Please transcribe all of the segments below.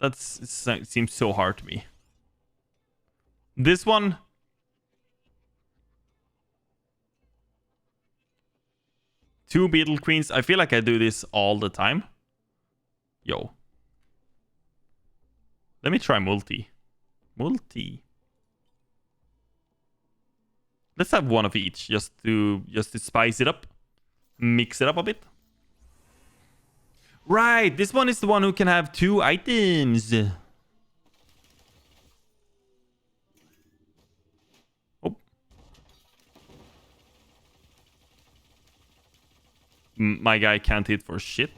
It seems so hard to me. This one... Two Beetle Queens. I feel like I do this all the time. Yo. Let me try multi. Multi. Let's have one of each, just to spice it up. Mix it up a bit. Right, this one is the one who can have 2 items. Oh. My guy can't hit for shit.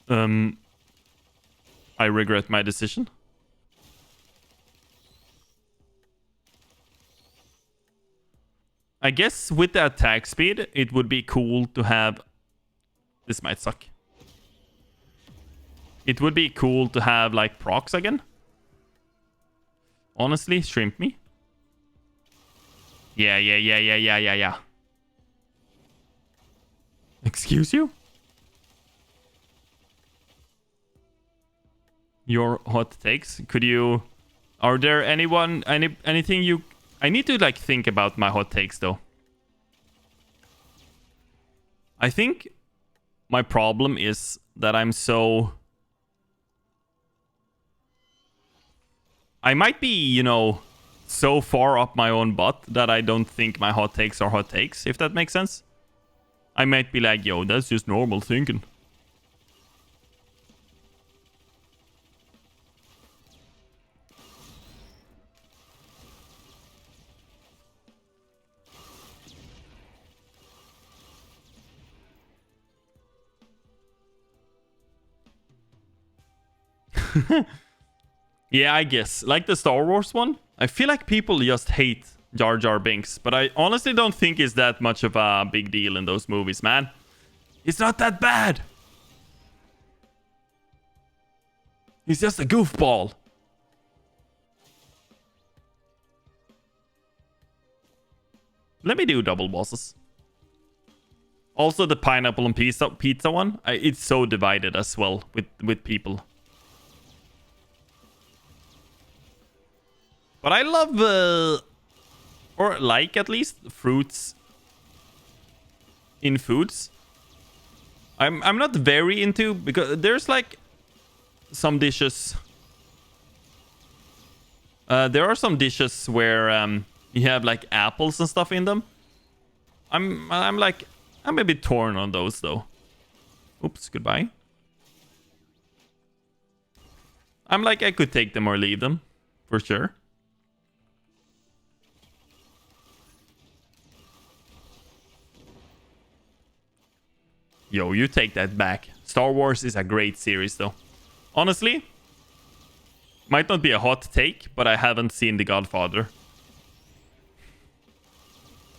I regret my decision. I guess with the attack speed, it would be cool to have... This might suck. It would be cool to have, like, procs again. Honestly, shrimp me. Yeah. Excuse you? Your hot takes? Could you... Are there anything you... I need to, like, think about my hot takes, though. I think my problem is that I'm so... I might be, you know, so far up my own butt that I don't think my hot takes are hot takes, if that makes sense. I might be like, yo, that's just normal thinking. Yeah, I guess. Like the Star Wars one, I feel like people just hate Jar Jar Binks, but I honestly don't think it's that much of a big deal in those movies, man. It's not that bad. He's just a goofball. Let me do double bosses. Also, the pineapple and pizza one, it's so divided as well with people. But I love, or like at least, fruits in foods. I'm not very into, because there's like some dishes. There are some dishes where you have like apples and stuff in them. I'm a bit torn on those though. Oops, goodbye. I'm like, I could take them or leave them, for sure. Yo, you take that back. Star Wars is a great series, though. Honestly, might not be a hot take, but I haven't seen The Godfather.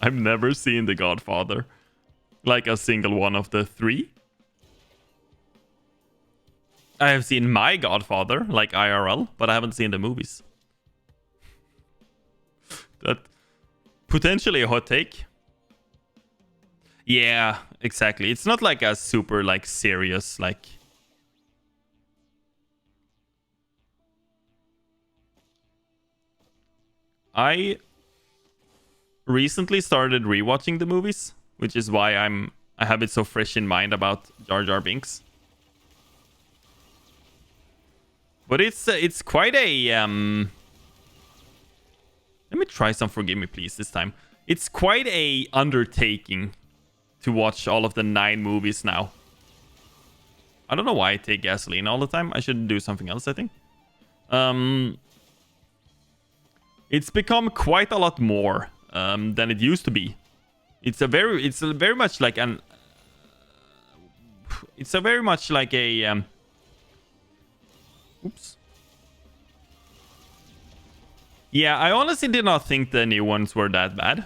I've never seen The Godfather. Like a single one of the 3. I have seen My Godfather, like IRL, but I haven't seen the movies. That potentially a hot take. Yeah, exactly. It's not like a super, like, serious, like... I recently started rewatching the movies, which is why I have it so fresh in mind about Jar Jar Binks. But it's quite a... Let me try some Forgive Me Please this time. It's quite a undertaking to watch all of the 9 movies now. I don't know why I take gasoline all the time. I should do something else, I think. It's become quite a lot more than it used to be. It's a very much like an... It's a very much like a... Oops. Yeah, I honestly did not think the new ones were that bad.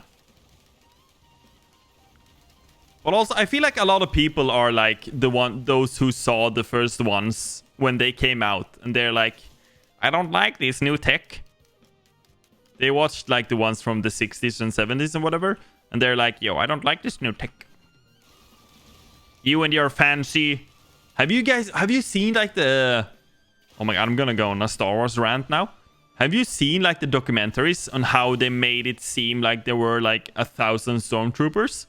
But also, I feel like a lot of people are like those who saw the first ones when they came out, and they're like, I don't like this new tech. They watched like the ones from the 60s and 70s and whatever, and they're like, yo, I don't like this new tech. You and your fancy Have you seen like the... Oh my god, I'm gonna go on a Star Wars rant now. Have you seen like the documentaries on how they made it seem like there were like 1,000 stormtroopers?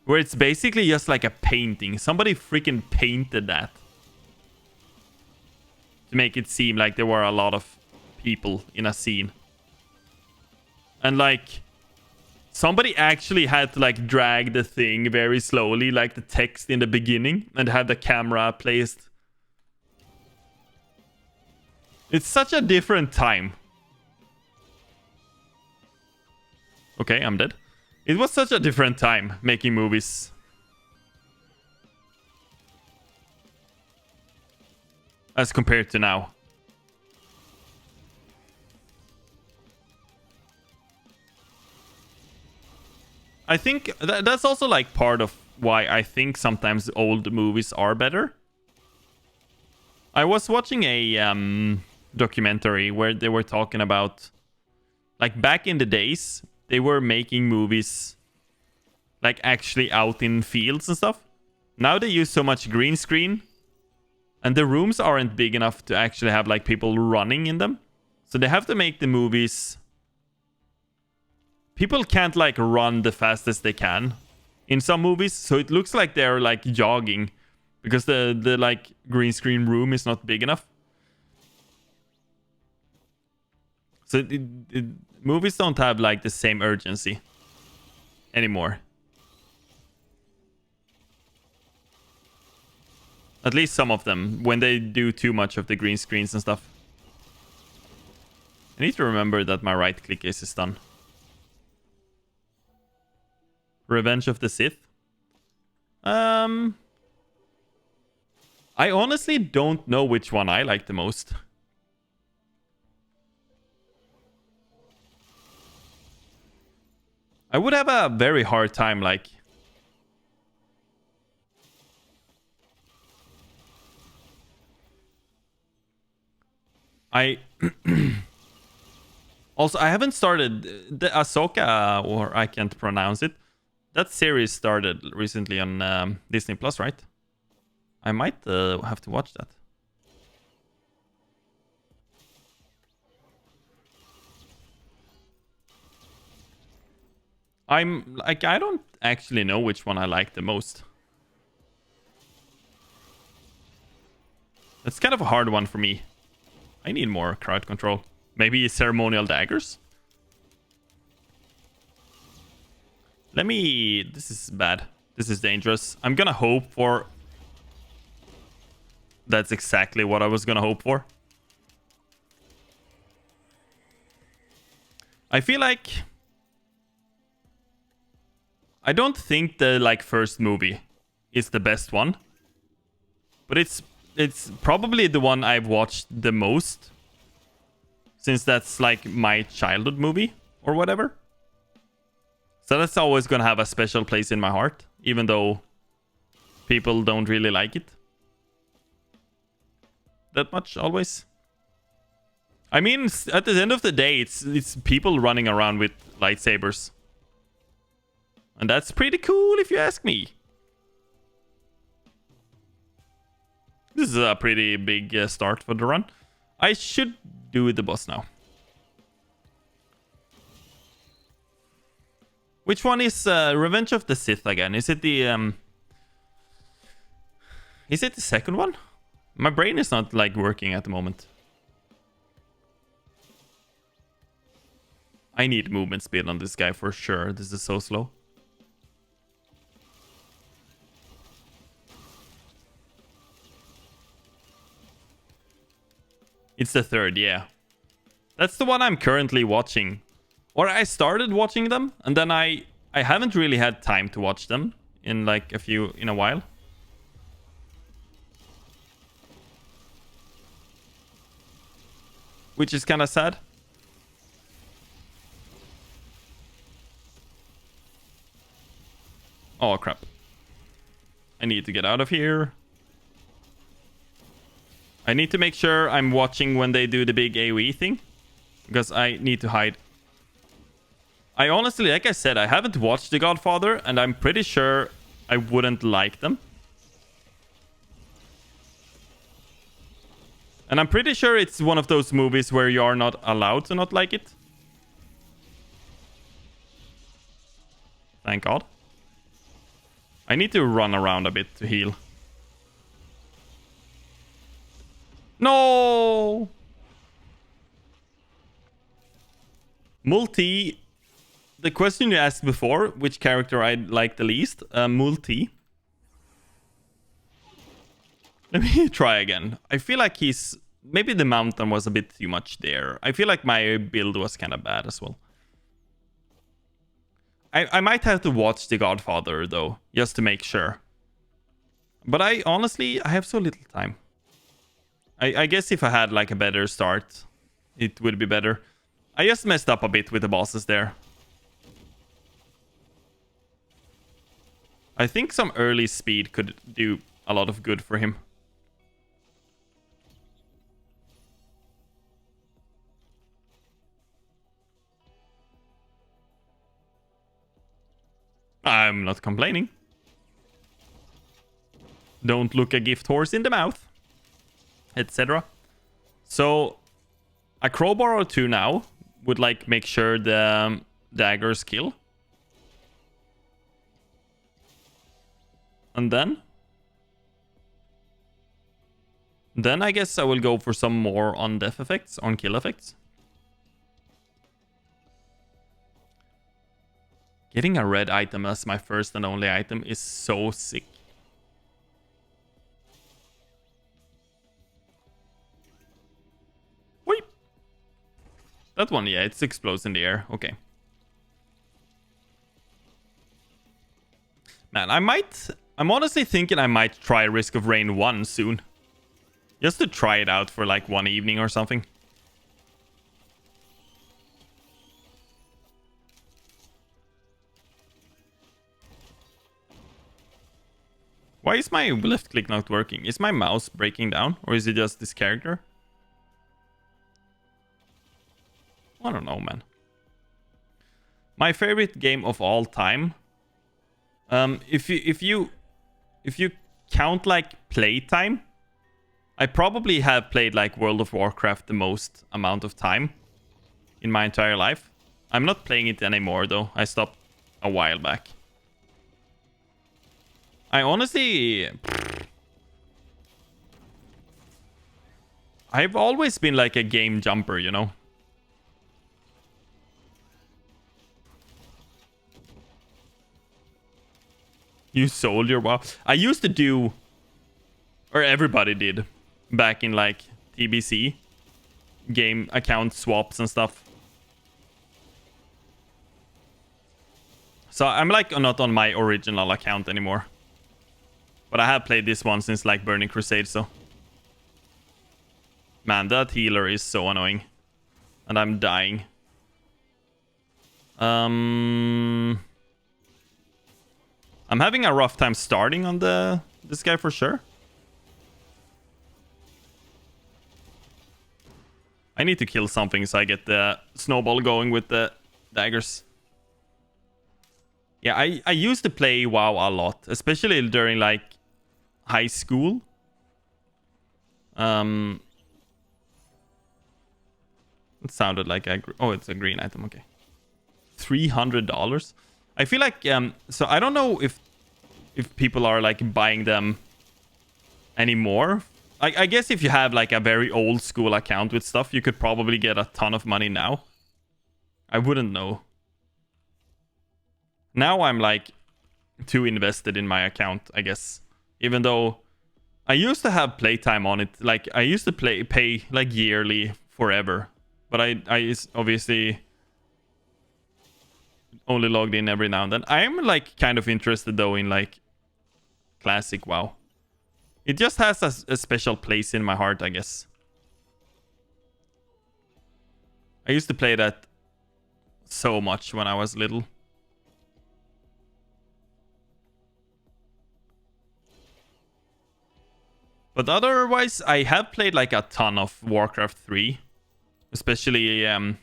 Where it's basically just like a painting. Somebody freaking painted that. To make it seem like there were a lot of people in a scene. And like... Somebody actually had to like drag the thing very slowly, like the text in the beginning, and had the camera placed. It's such a different time. Okay, I'm dead. It was such a different time making movies. As compared to now. I think that's also like part of why I think sometimes old movies are better. I was watching a documentary where they were talking about, like, back in the days, they were making movies like actually out in fields and stuff. Now they use so much green screen, and the rooms aren't big enough to actually have like people running in them. So they have to make the movies... People can't like run the fastest they can in some movies, so it looks like they're like jogging because the like green screen room is not big enough. So movies don't have like the same urgency anymore. At least some of them, when they do too much of the green screens and stuff. I need to remember that my right click is done. Revenge of the Sith. I honestly don't know which one I like the most. I would have a very hard time, like... Also, I haven't started the Ahsoka, or I can't pronounce it. That series started recently on Disney Plus, right? I might have to watch that. I'm like, I don't actually know which one I like the most. That's kind of a hard one for me. I need more crowd control. Maybe ceremonial daggers? Let me... This is bad. This is dangerous. I'm gonna hope for... That's exactly what I was gonna hope for. I feel like... I don't think the like first movie is the best one. But it's probably the one I've watched the most. Since that's like my childhood movie or whatever. So that's always gonna have a special place in my heart, even though people don't really like it that much always. I mean, at the end of the day, it's people running around with lightsabers, and that's pretty cool if you ask me. This is a pretty big start for the run. I should do the boss now. Which one is Revenge of the Sith again? Is it the Is it the second one? My brain is not like working at the moment. I need movement speed on this guy for sure. This is so slow. It's the third, yeah. That's the one I'm currently watching. Or I started watching them, and then I haven't really had time to watch them in like in a while. Which is kind of sad. Oh crap. I need to get out of here. I need to make sure I'm watching when they do the big AoE thing, because I need to hide. I honestly, like I said, I haven't watched The Godfather, and I'm pretty sure I wouldn't like them. And I'm pretty sure it's one of those movies where you are not allowed to not like it. Thank God. I need to run around a bit to heal. No! Multi. The question you asked before, which character I like the least? Multi. Let me try again. I feel like he's... Maybe the mountain was a bit too much there. I feel like my build was kind of bad as well. I might have to watch The Godfather, though, just to make sure. But I have so little time. I guess if I had like a better start, it would be better. I just messed up a bit with the bosses there. I think some early speed could do a lot of good for him. I'm not complaining. Don't look a gift horse in the mouth, etc. So a crowbar or two now would like make sure the daggers kill. And then I guess I will go for some more on death effects, on kill effects. Getting a red item as my first and only item is so sick. Wait. That one, yeah, it explodes in the air. Okay. Man, I'm honestly thinking I might try Risk of Rain 1 soon. Just to try it out for like one evening or something. Why is my left click not working? Is my mouse breaking down? Or is it just this character? I don't know, man. My favorite game of all time. If you count like playtime, I probably have played like World of Warcraft the most amount of time in my entire life. I'm not playing it anymore though. I stopped a while back. I honestly... I've always been like a game jumper, you know? You sold your WoW. I used to do... Or everybody did. Back in like TBC. Game account swaps and stuff. So I'm like not on my original account anymore. But I have played this one since like Burning Crusade, so... Man, that healer is so annoying. And I'm dying. I'm having a rough time starting on this guy for sure. I need to kill something so I get the snowball going with the daggers. Yeah, I used to play WoW a lot, especially during like high school. It sounded like oh, it's a green item. Okay, $300. I feel like so I don't know if people are like buying them anymore. I guess if you have like a very old school account with stuff, you could probably get a ton of money now. I wouldn't know. Now I'm like too invested in my account, I guess. Even though I used to have playtime on it. Like I used to pay like yearly forever. But I obviously only logged in every now and then. I am like kind of interested though in like classic WoW. It just has a special place in my heart, I guess. I used to play that so much when I was little. But otherwise, I have played like a ton of Warcraft 3. Especially, it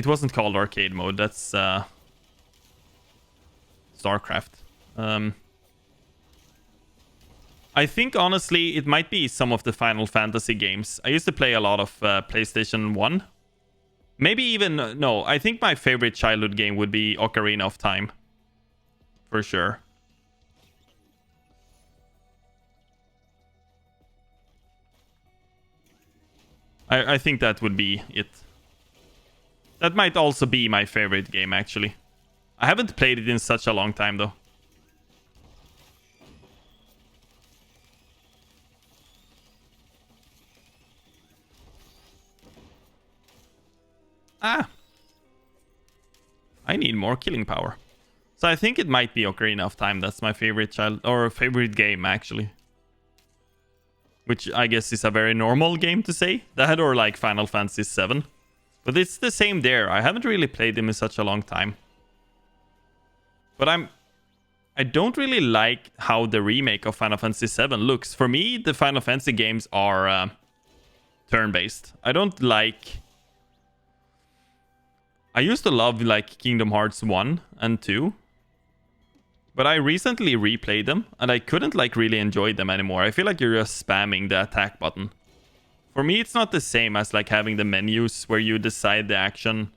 wasn't called arcade mode. That's StarCraft. I think, honestly, it might be some of the Final Fantasy games. I used to play a lot of PlayStation 1. Maybe even... no, I think my favorite childhood game would be Ocarina of Time. For sure. I think that would be it. That might also be my favorite game, actually. I haven't played it in such a long time, though. Ah! I need more killing power. So I think it might be Ocarina of Time. That's my favorite favorite game, actually. Which I guess is a very normal game to say. That or like Final Fantasy 7. But it's the same there. I haven't really played them in such a long time. But I don't really like how the remake of Final Fantasy 7 looks. For me, the Final Fantasy games are turn-based. I don't like... I used to love like Kingdom Hearts 1 and 2. But I recently replayed them, and I couldn't like really enjoy them anymore. I feel like you're just spamming the attack button. For me, it's not the same as like having the menus where you decide the action.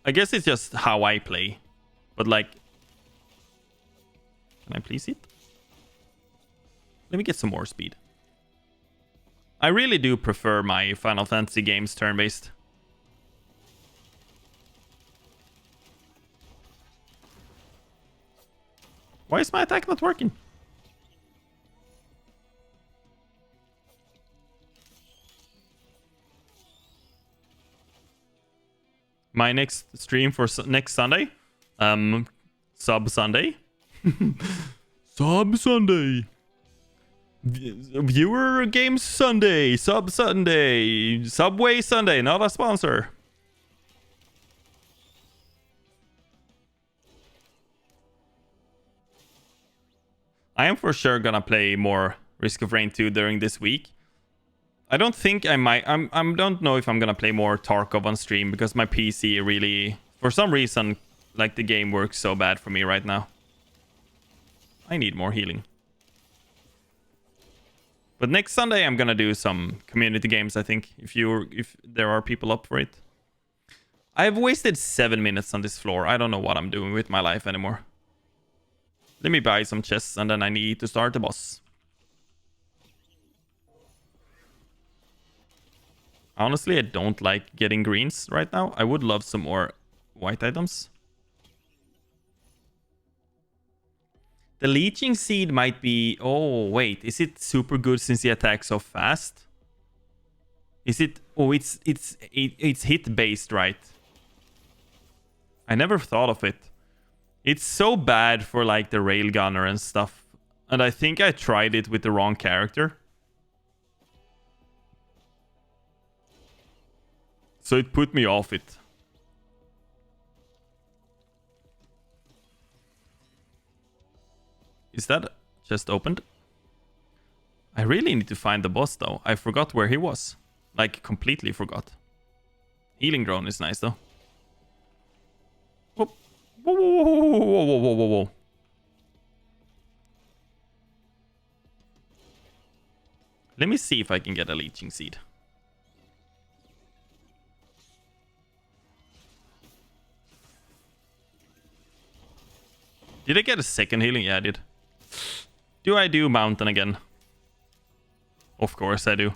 I guess it's just how I play. But like... Can I please eat? Let me get some more speed. I really do prefer my Final Fantasy games turn-based. Why is my attack not working? My next stream for next Sunday? Sub Sunday? Sub Sunday! Viewer Games Sunday! Sub Sunday! Subway Sunday, not a sponsor. I am for sure gonna play more Risk of Rain 2 during this week. I don't think I might... I don't know if I'm gonna play more Tarkov on stream because my PC really... For some reason, like the game works so bad for me right now. I need more healing. But next Sunday I'm gonna do some community games, I think, if there are people up for it. I've wasted 7 minutes on this floor. I don't know what I'm doing with my life anymore. Let me buy some chests and then I need to start the boss. Honestly, I don't like getting greens right now. I would love some more white items. The leeching seed might be... Oh, wait. Is it super good since he attacks so fast? Is it... Oh, it's hit based, right? I never thought of it. It's so bad for like the railgunner and stuff. And I think I tried it with the wrong character. So it put me off it. Is that just opened? I really need to find the boss though. I forgot where he was. Like completely forgot. Healing drone is nice though. Whoop. Whoa, whoa, whoa, whoa, whoa, whoa, whoa, whoa. Let me see if I can get a leeching seed. Did I get a second healing? Yeah, I did. Do I do mountain again? Of course I do.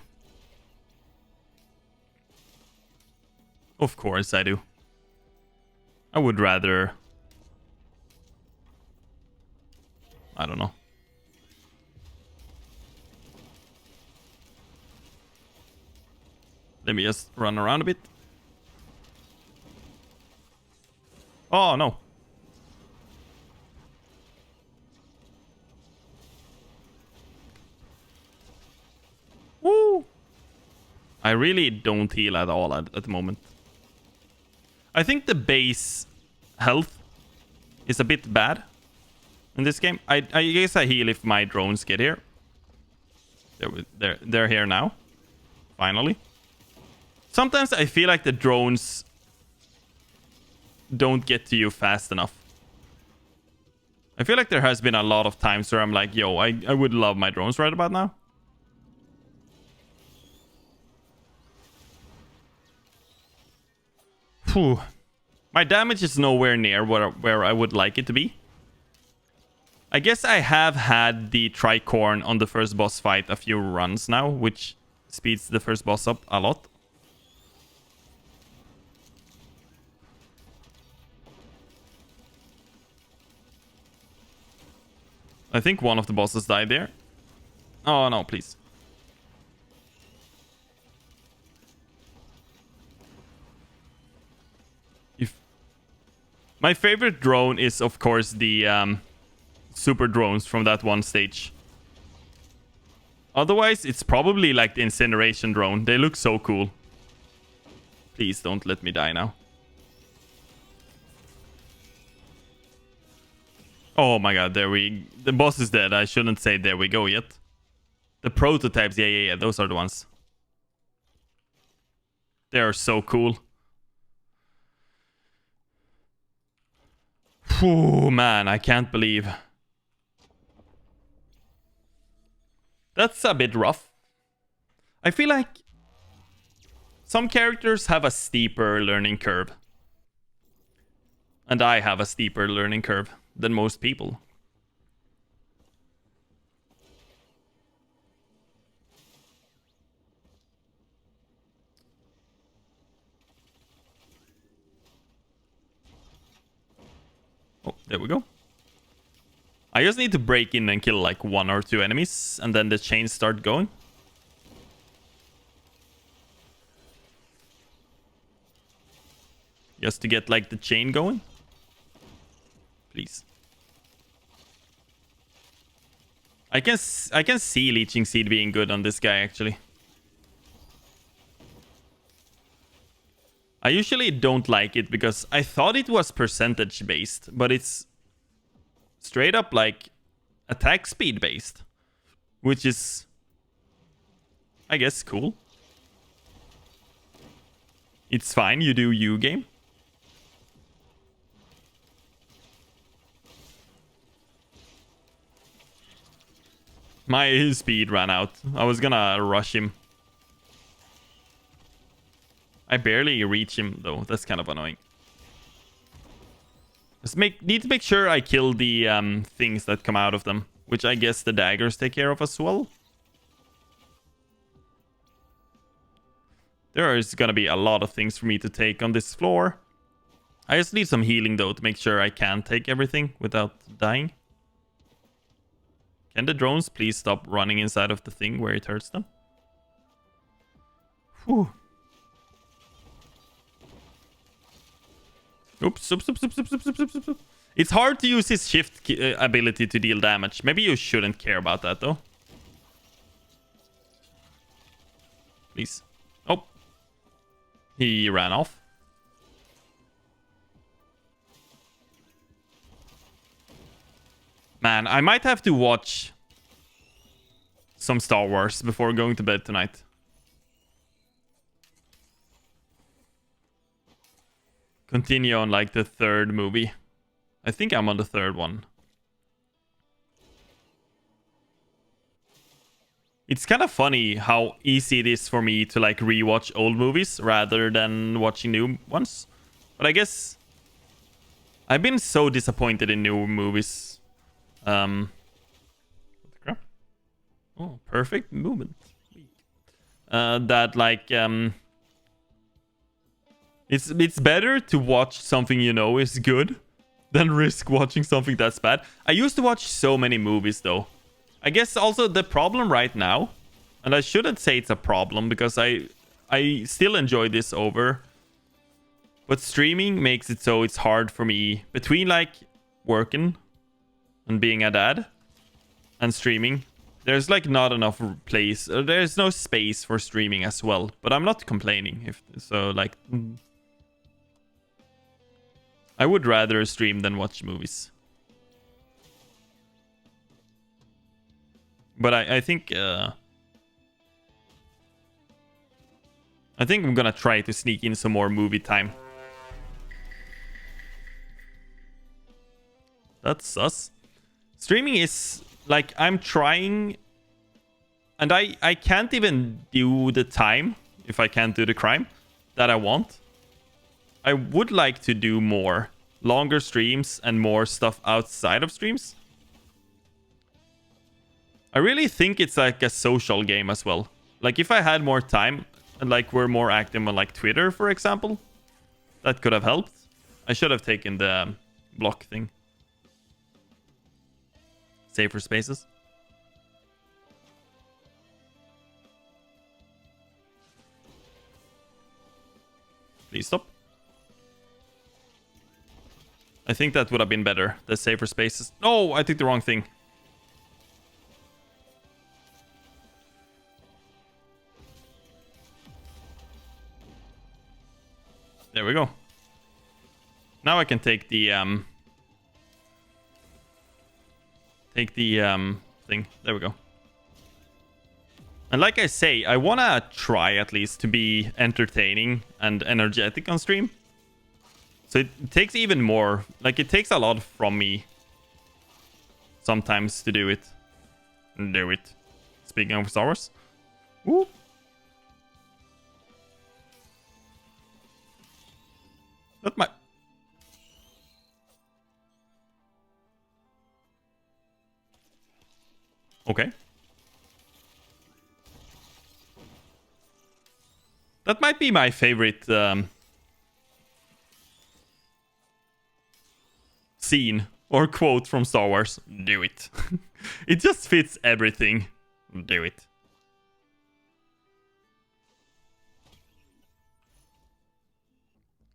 Of course I do. I would rather... I don't know. Let me just run around a bit. Oh, no. Woo! I really don't heal at all at the moment. I think the base health is a bit bad in this game. I guess I heal if my drones get here. They're here now. Finally. Sometimes I feel like the drones don't get to you fast enough. I feel like there has been a lot of times where I'm like, yo, I would love my drones right about now. Phew. My damage is nowhere near where I would like it to be. I guess I have had the tricorn on the first boss fight a few runs now, which speeds the first boss up a lot. I think one of the bosses died there. Oh, no, please. My favorite drone is, of course, the super drones from that one stage. Otherwise, it's probably like the incineration drone. They look so cool. Please don't let me die now. Oh my god, the boss is dead. I shouldn't say there we go yet. The prototypes, yeah, those are the ones. They are so cool. Phew, man, I can't believe. That's a bit rough. I feel like some characters have a steeper learning curve. And I have a steeper learning curve than most people. Oh, there we go. I just need to break in and kill like 1 or 2 enemies, and then the chains start going. Just to get like the chain going. Please. I can see Leeching Seed being good on this guy actually. I usually don't like it because I thought it was percentage based, but it's straight up like attack speed based, which is, I guess, cool. It's fine, you do you, game. My speed ran out. I was gonna rush him. I barely reach him though. That's kind of annoying. Just need to make sure I kill the things that come out of them, which I guess the daggers take care of as well. There is gonna be a lot of things for me to take on this floor. I just need some healing though to make sure I can take everything without dying. Can the drones please stop running inside of the thing where it hurts them? Whew. Oops. It's hard to use his shift ability to deal damage. Maybe you shouldn't care about that, though. Please. Oh. He ran off. Man, I might have to watch some Star Wars before going to bed tonight. Continue on like the 3rd movie. I think I'm on the 3rd one. It's kind of funny how easy it is for me to like rewatch old movies rather than watching new ones. But I guess I've been so disappointed in new movies. What the crap? Oh, perfect movement. That like it's better to watch something you know is good than risk watching something that's bad. I used to watch so many movies though. I guess also the problem right now, and I shouldn't say it's a problem because I still enjoy this over, but streaming makes it so it's hard for me between like working and being a dad and streaming. There's like not enough place. There's no space for streaming as well, but I'm not complaining. If so, like I would rather stream than watch movies. But I think I'm gonna try to sneak in some more movie time. That's sus. Streaming is like I'm trying, and I can't even do the time if I can't do the crime that I want. I would like to do more longer streams and more stuff outside of streams. I really think it's like a social game as well. Like if I had more time and like we're more active on like Twitter, for example, that could have helped. I should have taken the block thing. Safer spaces. Please stop. I think that would have been better. The safer spaces. No, I took the wrong thing. There we go. Now I can take the thing. There we go. And like I say, I wanna try at least to be entertaining and energetic on stream. So it takes even more, like it takes a lot from me sometimes to do it. Speaking of Star Wars. Woo. That might... Okay. That might be my favorite scene or quote from Star Wars. Do it. It just fits everything. Do it.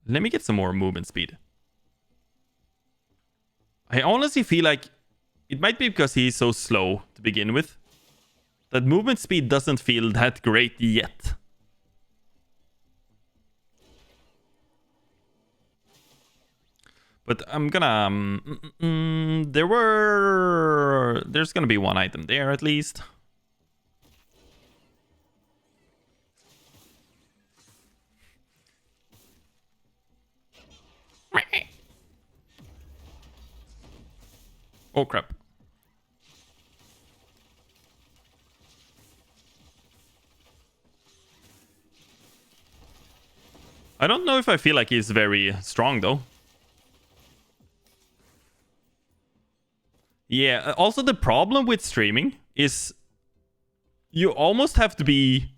Let me get some more movement speed. I honestly feel like it might be because he's so slow to begin with, that movement speed doesn't feel that great yet. But I'm gonna... There's gonna be one item there at least. Oh crap. I don't know if I feel like he's very strong though. Yeah, also the problem with streaming is you almost have to be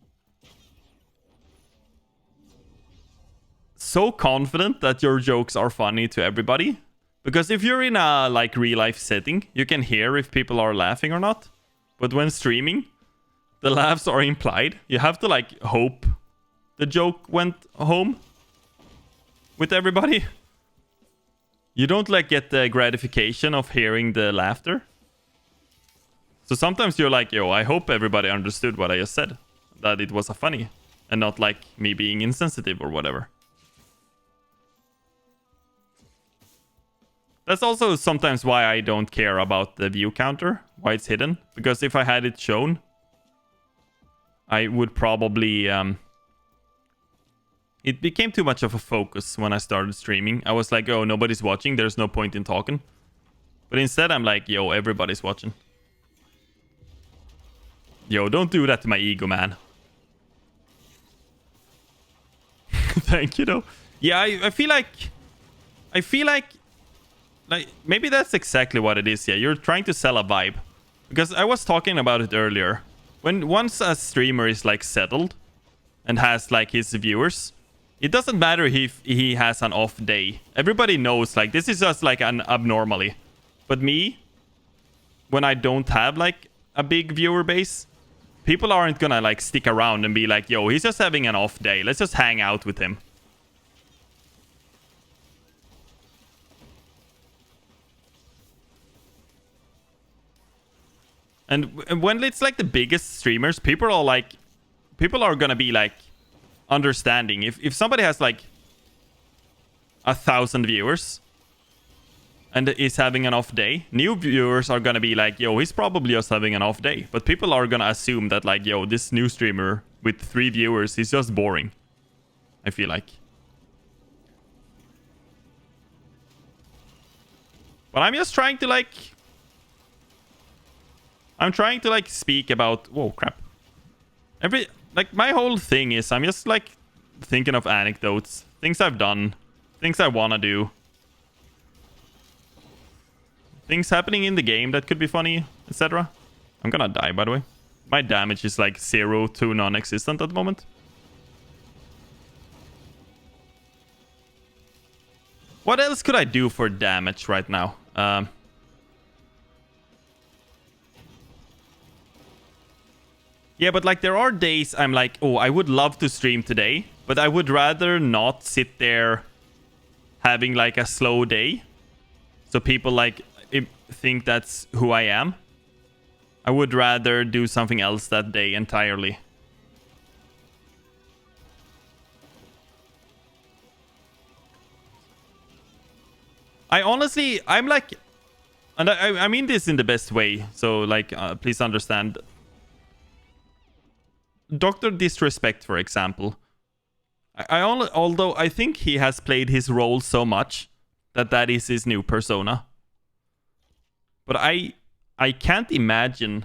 so confident that your jokes are funny to everybody. Because if you're in a like real life setting, you can hear if people are laughing or not. But when streaming, the laughs are implied. You have to like hope the joke went home with everybody. You don't like get the gratification of hearing the laughter. So sometimes you're like, yo, I hope everybody understood what I just said. That it was a funny and not like me being insensitive or whatever. That's also sometimes why I don't care about the view counter, why it's hidden. Because if I had it shown, I would probably... It became too much of a focus when I started streaming. I was like, oh, nobody's watching. There's no point in talking. But instead, I'm like, yo, everybody's watching. Yo, don't do that to my ego, man. Thank you, though. Yeah, I feel like... Like, maybe that's exactly what it is. Yeah, you're trying to sell a vibe. Because I was talking about it earlier. Once a streamer is, like, settled and has, like, his viewers... It doesn't matter if he has an off day. Everybody knows, like, this is just, like, an abnormally. But me, when I don't have, like, a big viewer base, people aren't gonna, like, stick around and be like, yo, he's just having an off day. Let's just hang out with him. And when it's, like, the biggest streamers, people are gonna be, like... understanding. If somebody has like 1,000 viewers and is having an off day, new viewers are gonna be like, yo, he's probably just having an off day. But people are gonna assume that like, yo, this new streamer with 3 viewers is just boring. I feel like. But I'm just trying to like I'm trying to like speak about... Whoa, crap. Like my whole thing is I'm just like thinking of anecdotes, things I've done, things I want to do, things happening in the game that could be funny, etc. I'm gonna die, by the way. My damage is like 0 to non-existent at the moment. What else could I do for damage right now? Yeah, but like there are days I'm like, oh, I would love to stream today, but I would rather not sit there having like a slow day. So people like think that's who I am. I would rather do something else that day entirely. I'm like, and I mean this in the best way. So like, please understand. Dr. Disrespect, for example. Although I think he has played his role so much that is his new persona. But I can't imagine.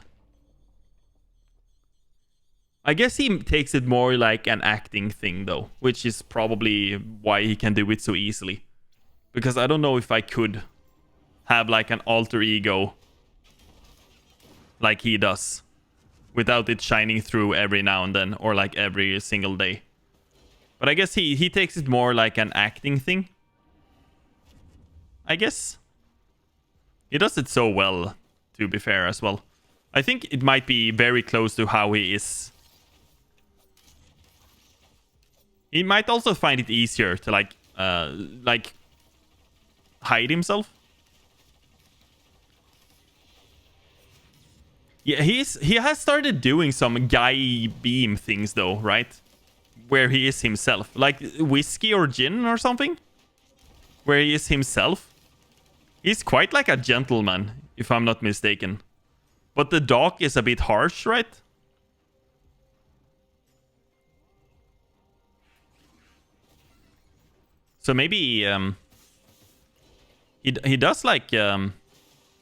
I guess he takes it more like an acting thing though, which is probably why he can do it so easily. Because I don't know if I could have like an alter ego like he does without it shining through every now and then or like every single day. But I guess he takes it more like an acting thing. I guess. He does it so well, to be fair as well. I think it might be very close to how he is. He might also find it easier to like hide himself. Yeah, he has started doing some guy beam things though, right? Where he is himself, like whiskey or gin or something, where he is himself. He's quite like a gentleman, if I'm not mistaken. But the dog is a bit harsh, right? So maybe he does like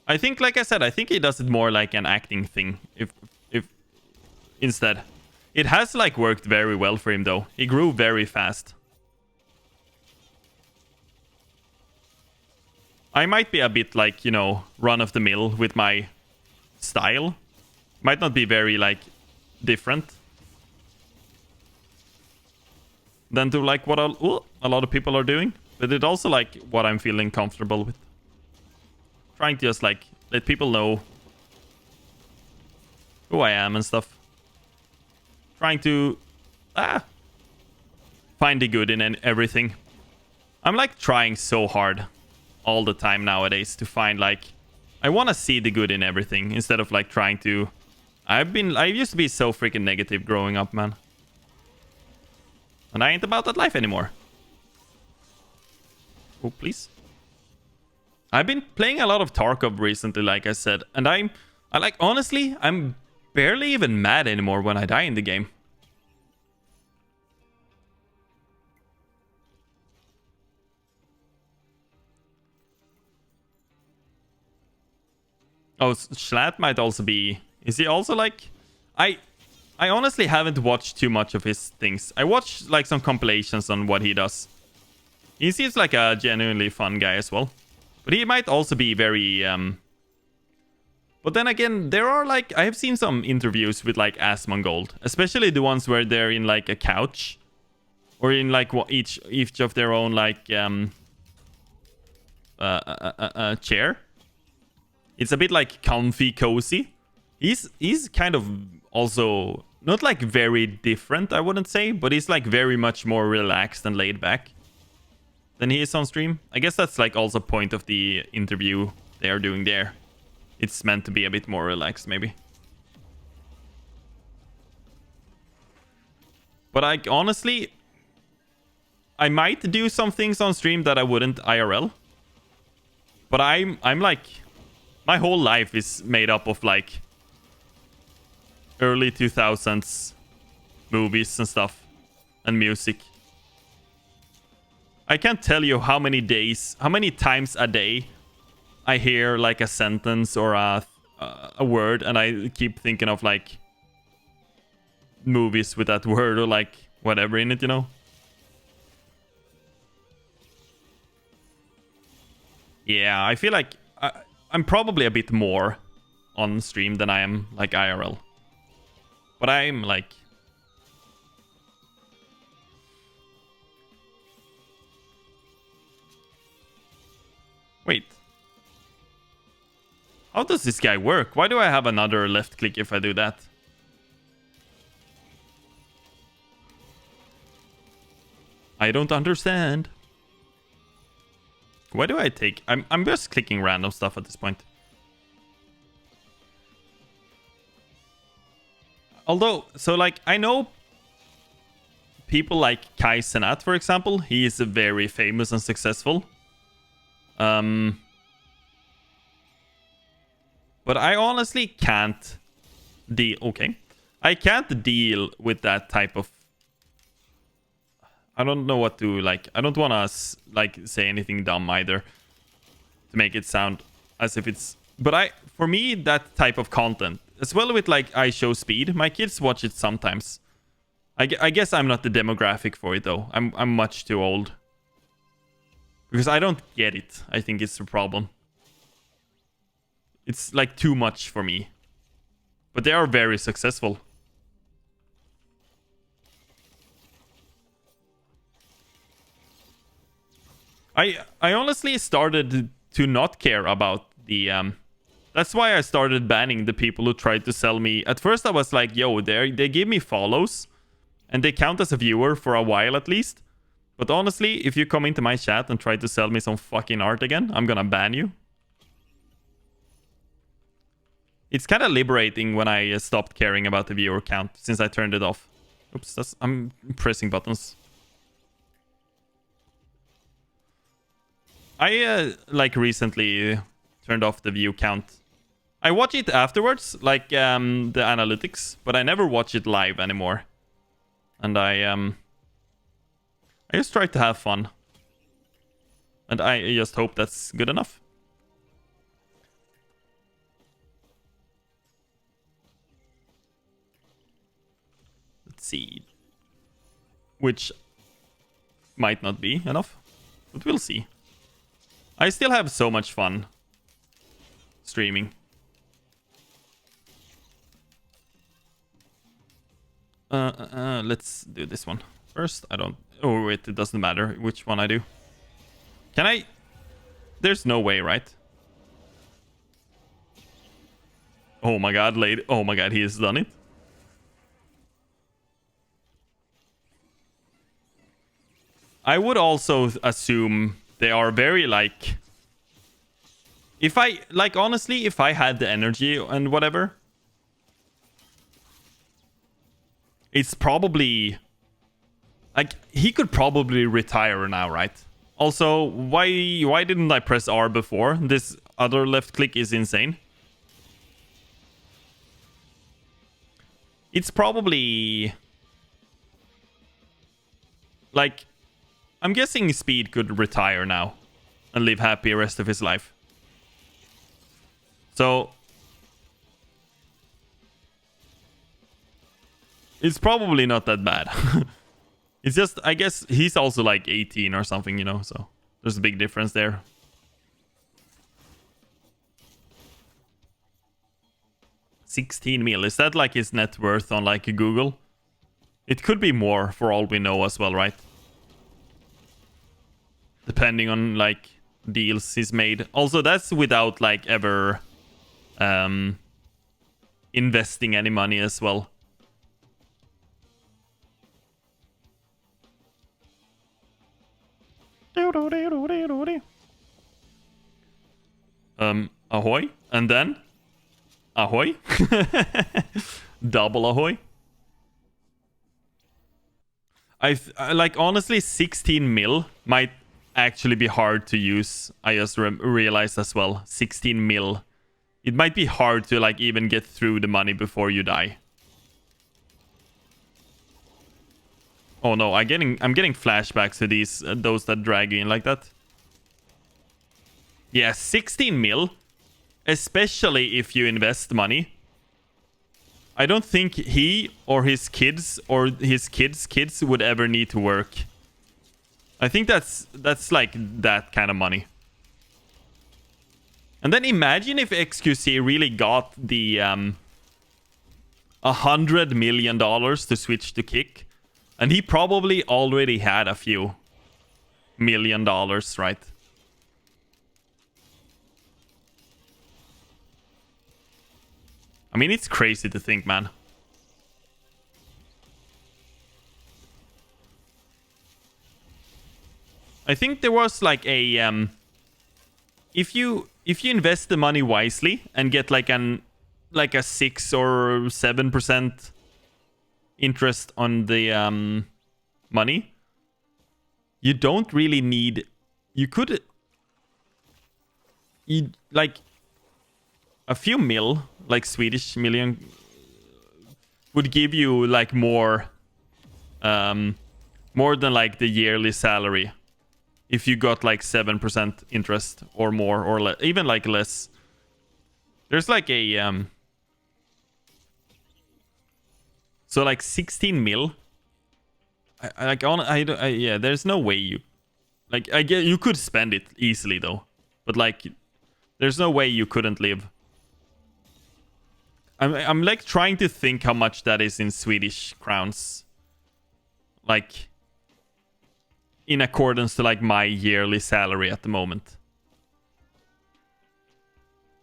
I think, like I said, I think he does it more like an acting thing. If instead, it has like worked very well for him though. He grew very fast. I might be a bit like, you know, run of the mill with my style. Might not be very like different than to like what a lot of people are doing, but it also like what I'm feeling comfortable with. Trying to just like let people know who I am and stuff. Trying to find the good in everything. I'm like trying so hard all the time nowadays to find like I want to see the good in everything instead of like trying to. I used to be so freaking negative growing up, man. And I ain't about that life anymore. Oh, please. I've been playing a lot of Tarkov recently, like I said, and I like, honestly, I'm barely even mad anymore when I die in the game. Oh, Schlatt might also be... Is he also like... I honestly haven't watched too much of his things. I watched like some compilations on what he does. He seems like a genuinely fun guy as well. But he might also be very... But then again, there are like... I have seen some interviews with like Asmongold. Especially the ones where they're in like a couch. Or in like each of their own like... chair. It's a bit like comfy, cozy. He's kind of also not like very different, I wouldn't say, but he's like very much more relaxed and laid back than he is on stream. I guess that's like also point of the interview they are doing there. It's meant to be a bit more relaxed, maybe. But like honestly, I might do some things on stream that I wouldn't IRL. But I'm like, my whole life is made up of like early 2000s movies and stuff and music. I can't tell you how many times a day I hear like a sentence or a a word and I keep thinking of like movies with that word or like whatever in it, you know? Yeah, I feel like I'm probably a bit more on stream than I am like IRL. But I'm like... Wait. How does this guy work? Why do I have another left click if I do that? I don't understand. Why do I take... I'm just clicking random stuff at this point. Although, so like, I know people like Kai Cenat, for example. He is very famous and successful. But I honestly can't deal... Okay. I can't deal with that type of... I don't know what to, like... I don't want to, like, say anything dumb either. To make it sound as if it's... But for me, that type of content... As well with, like, I show speed. My kids watch it sometimes. I guess I'm not the demographic for it, though. I'm much too old. Because I don't get it. I think it's the problem. It's, like, too much for me. But they are very successful. I honestly started to not care about the... That's why I started banning the people who tried to sell me. At first I was like, yo, they give me follows. And they count as a viewer for a while at least. But honestly, if you come into my chat and try to sell me some fucking art again, I'm gonna ban you. It's kind of liberating when I stopped caring about the viewer count since I turned it off. Oops, I'm pressing buttons. I like recently turned off the view count. I watch it afterwards, like the analytics, but I never watch it live anymore. And I just try to have fun. And I just hope that's good enough. Let's see. Which might not be enough, but we'll see. I still have so much fun streaming. Let's do this one first. I don't... Oh, wait, it doesn't matter which one I do. Can I... There's no way, right? Oh my god, lady. Oh my god, he has done it. I would also assume they are very, like... If I... Like, honestly, if I had the energy and whatever... It's probably... Like, he could probably retire now, right? Also, why didn't I press R before? This other left click is insane. It's probably... Like, I'm guessing Speed could retire now and live happy the rest of his life. So... It's probably not that bad. It's just, I guess he's also like 18 or something, you know, so there's a big difference there. $16 million. Is that like his net worth on like Google? It could be more for all we know as well, right? Depending on like deals he's made. Also, that's without like ever investing any money as well. Ahoy, and then ahoy. Double ahoy. I like, honestly, 16 mil might actually be hard to use. I just realized as well. 16 mil. It might be hard to like even get through the money before you die. Oh no, I'm getting flashbacks to these those that drag you in like that. Yeah, 16 mil. especially if you invest money, I don't think he or his kids would ever need to work. I think that's like that kind of money. And then imagine if XQC really got the $100 million to switch to Kick, and he probably already had a few $1 million, right? I mean, it's crazy to think, man. I think there was like a if you invest the money wisely and get like a 6 or 7% interest on the money, you don't really need. You like a few mil, like Swedish million, would give you like more than like the yearly salary. If you got like 7% interest or more, or even like less. There's like a so like 16 mil. Yeah, there's no way you like. I get you could spend it easily though, but like there's no way you couldn't live. I'm like trying to think how much that is in Swedish crowns, like in accordance to like my yearly salary at the moment.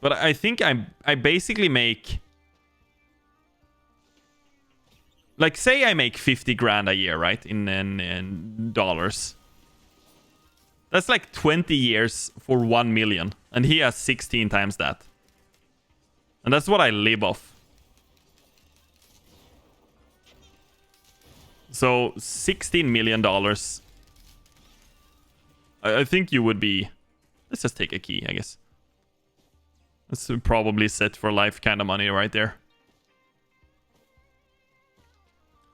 But I think I basically make, like, say I make 50 grand a year, right? In dollars. That's like 20 years for 1 million. And he has 16 times that. And that's what I live off. So $16 million. I think you would be... Let's just take a key, I guess. That's probably set for life kind of money right there.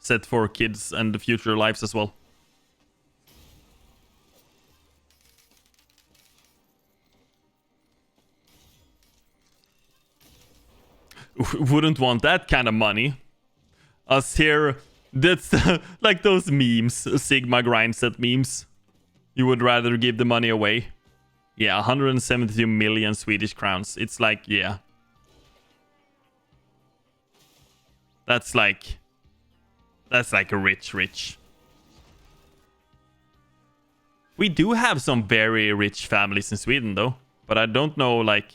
Set for kids and the future lives as well. Wouldn't want that kind of money. Us here, that's like those memes, Sigma grindset memes. You would rather give the money away. Yeah, 172 million Swedish crowns. It's like, yeah. That's like a rich. We do have some very rich families in Sweden though, but I don't know like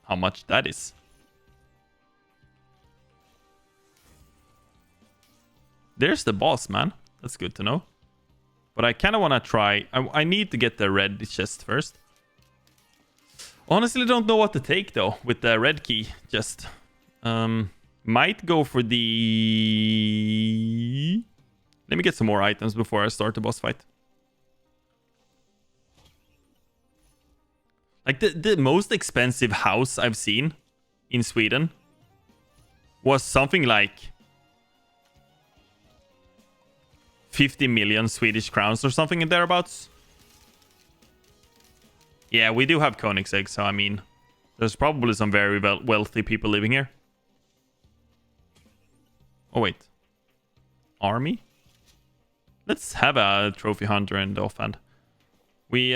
how much that is. There's the boss, man. That's good to know. But I kind of want to try. I need to get the red chest first. Honestly, don't know what to take though with the red key. Just might go for the... Let me get some more items before I start the boss fight. Like the most expensive house I've seen in Sweden was something like 50 million Swedish crowns or something in thereabouts. Yeah, we do have Koenigsegg, so I mean, there's probably some very wealthy people living here. Oh, wait. Army? Let's have a trophy hunter in the offhand. We,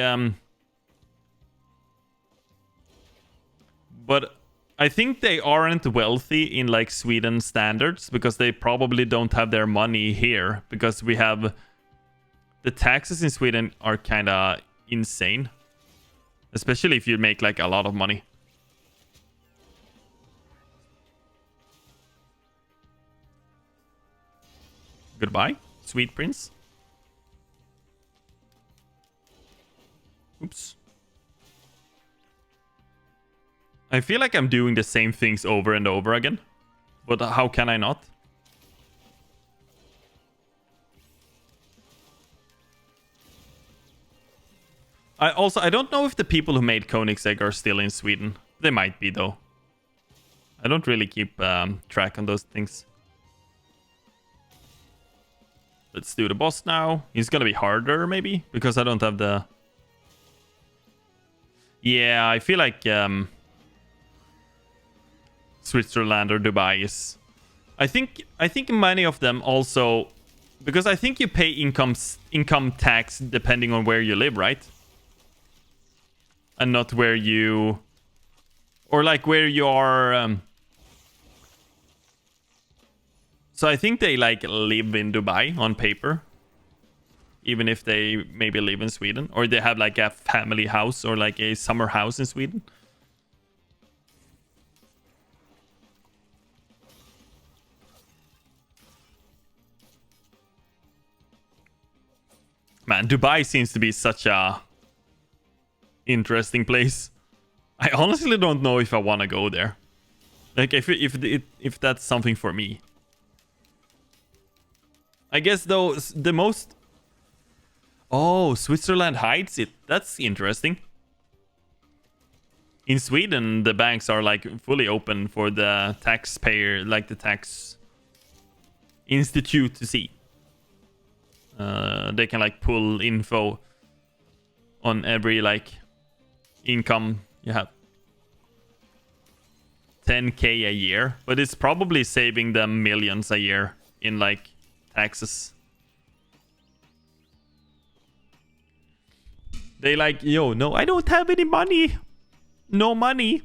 But I think they aren't wealthy in like Sweden standards because they probably don't have their money here because we have the taxes in Sweden are kind of insane, especially if you make like a lot of money. Goodbye, sweet prince. Oops. I feel like I'm doing the same things over and over again. But how can I not? I don't know if the people who made Koenigsegg are still in Sweden. They might be, though. I don't really keep track on those things. Let's do the boss now. He's gonna be harder, maybe? Because I don't have the... Yeah, I feel like Switzerland or Dubai is. I think many of them also, because I think you pay income tax depending on where you live, right? And not where you, or like where you are. So I think they like live in Dubai on paper, even if they maybe live in Sweden, or they have like a family house or like a summer house in Sweden. Man, Dubai seems to be such a interesting place. I honestly don't know if I want to go there. Like if that's something for me. I guess though the most. Oh, Switzerland hides it. That's interesting. In Sweden, the banks are like fully open for the taxpayer, like the tax institute to see. They can like pull info on every like income you have. 10k a year, but it's probably saving them millions a year in like taxes. They like, yo, no, I don't have any money. No money.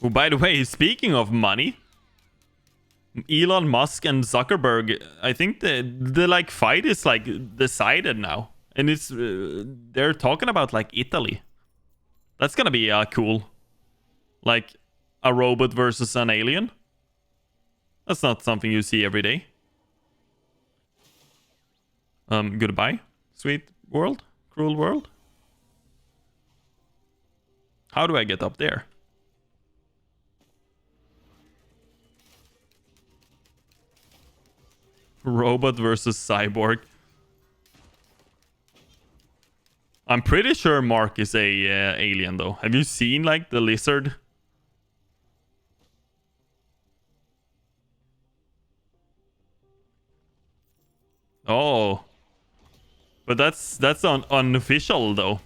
Oh, by the way, speaking of money, Elon Musk and Zuckerberg, I think the like fight is like decided now, and it's they're talking about like Italy. That's gonna be cool, like a robot versus an alien. That's not something you see every day. Goodbye, sweet world, cruel world. How do I get up there? Robot versus cyborg. I'm pretty sure Mark is a alien though. Have you seen like the lizard? Oh, but that's unofficial though.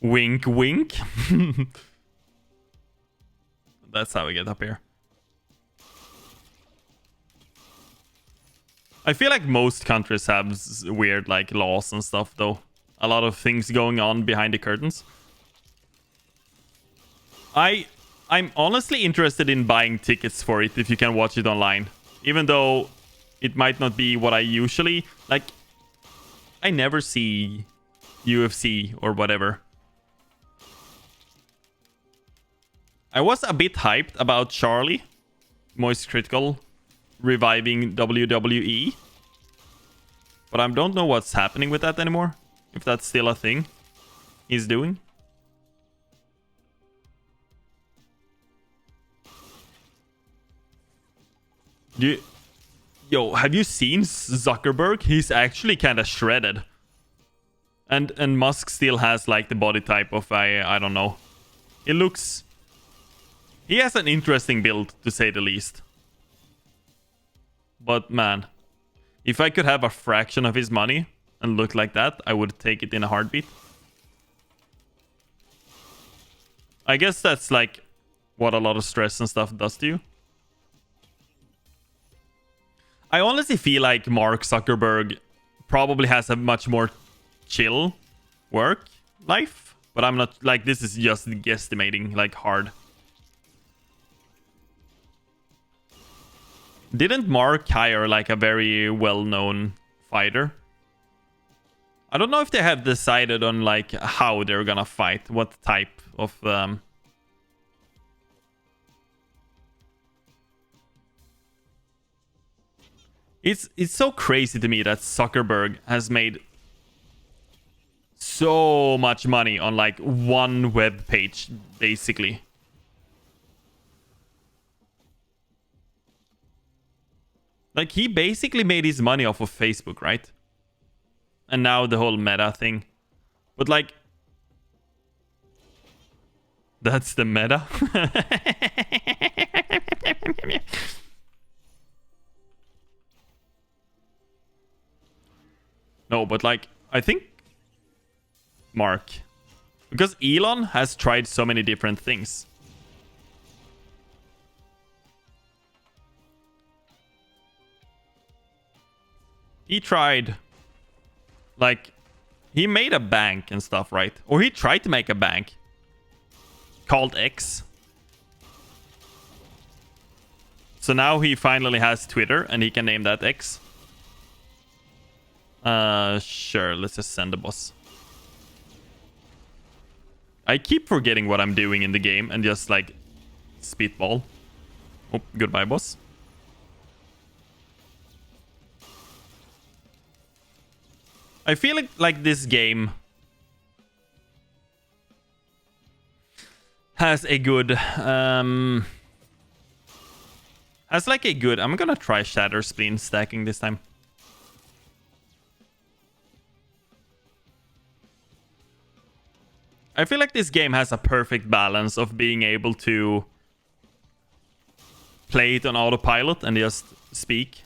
Wink, wink. That's how we get up here. I feel like most countries have weird like laws and stuff though. A lot of things going on behind the curtains. I'm honestly interested in buying tickets for it if you can watch it online. Even though it might not be what I usually like. I never see UFC or whatever. I was a bit hyped about Charlie, Moist Critical, reviving WWE. But I don't know what's happening with that anymore. If that's still a thing he's doing. Yo, have you seen Zuckerberg? He's actually kind of shredded. And Musk still has like the body type of I don't know. It looks... He has an interesting build, to say the least. But man, if I could have a fraction of his money and look like that, I would take it in a heartbeat. I guess that's like what a lot of stress and stuff does to you. I honestly feel like Mark Zuckerberg probably has a much more chill work life. But I'm not, like, this is just guesstimating, like, hard. Didn't Mark hire like a very well-known fighter? I don't know if they have decided on like how they're gonna fight, what type of It's so crazy to me that Zuckerberg has made so much money on like one web page, basically. Like, he basically made his money off of Facebook, right? And now the whole meta thing. But, like... That's the meta. No, but like, I think Mark, because Elon has tried so many different things. He tried, like, he made a bank and stuff, right? Or he tried to make a bank called X. So now he finally has Twitter and he can name that X. Sure, let's just send the boss. I keep forgetting what I'm doing in the game and just like spitball. Oh, goodbye, boss. I feel like this game has a good I'm gonna try Shatter Spleen stacking this time. I feel like this game has a perfect balance of being able to play it on autopilot and just speak.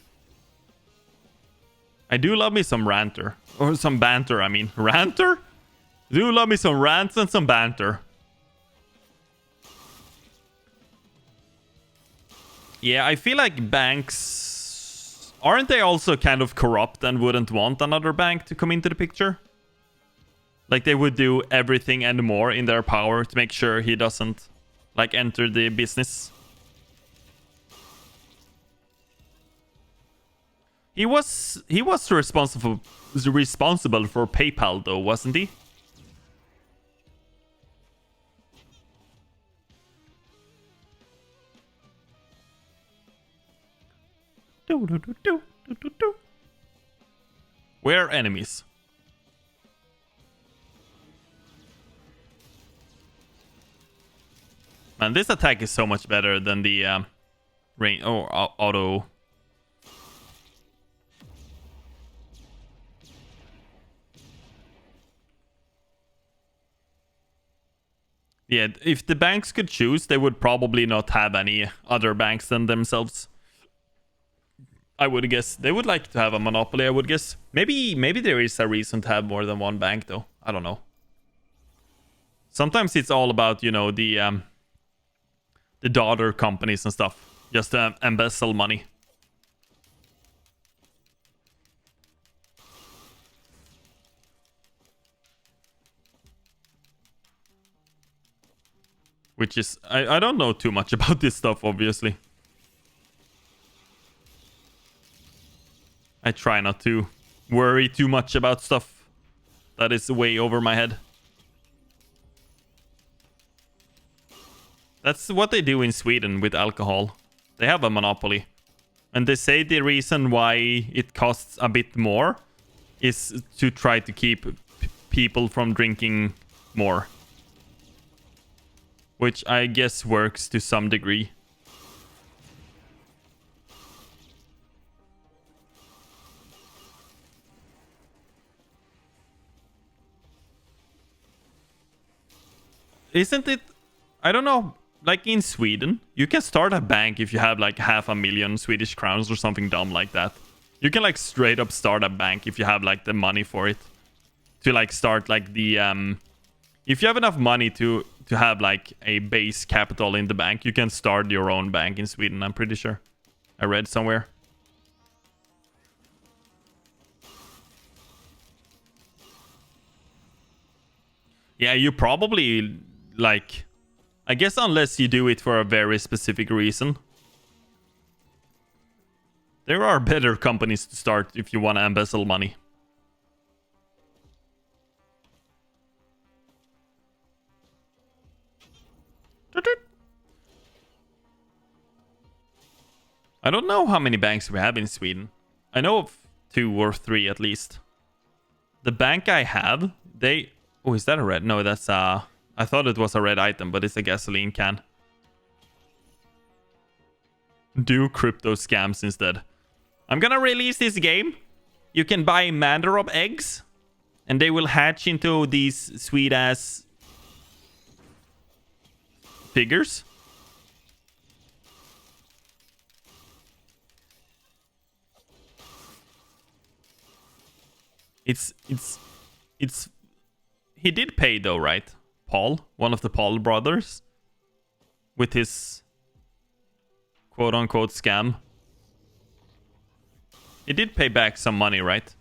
I do love me some ranter. Or some banter, I mean. Ranter? Do love me some rants and some banter. Yeah, I feel like banks... Aren't they also kind of corrupt and wouldn't want another bank to come into the picture? Like, they would do everything and more in their power to make sure he doesn't, like, enter the business. He was responsible for PayPal, though, wasn't he? We're enemies. Man, this attack is so much better than the rain or auto. Yeah, if the banks could choose, they would probably not have any other banks than themselves. I would guess they would like to have a monopoly. I would guess maybe there is a reason to have more than one bank, though. I don't know. Sometimes it's all about, you know, the daughter companies and stuff, just to embezzle money. Which is, I don't know too much about this stuff, obviously. I try not to worry too much about stuff that is way over my head. That's what they do in Sweden with alcohol. They have a monopoly. And they say the reason why it costs a bit more is to try to keep people from drinking more. Which I guess works to some degree. Isn't it... I don't know. Like in Sweden, you can start a bank if you have like 500,000 Swedish crowns or something dumb like that. You can like straight up start a bank if you have like the money for it. To like start like the... If you have enough money to have like a base capital in the bank, you can start your own bank in Sweden, I'm pretty sure. I read somewhere. Yeah, you probably like... I guess unless you do it for a very specific reason. There are better companies to start if you want to embezzle money. I don't know how many banks we have in Sweden. I know of 2 or 3 at least. The bank I have, they... Oh, is that a red? No, that's I thought it was a red item, but it's a gasoline can. Do crypto scams instead. I'm gonna release this game. You can buy Mandarop eggs. And they will hatch into these sweet-ass figures. It's he did pay though, right? Paul, one of the Paul brothers, with his quote-unquote scam. He did pay back some money, right?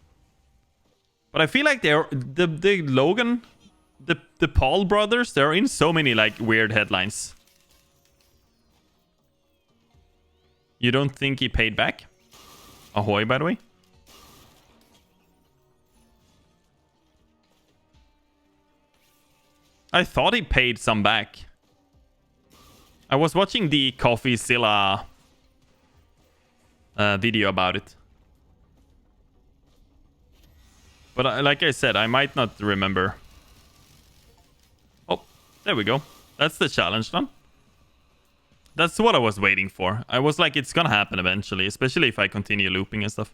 But I feel like they're the Logan, the Paul brothers, they're in so many like weird headlines. You don't think he paid back? Ahoy, by the way. I thought he paid some back. I was watching the CoffeeZilla video about it. But like I said, I might not remember. Oh, there we go. That's the challenge done. That's what I was waiting for. I was like, it's gonna happen eventually, especially if I continue looping and stuff.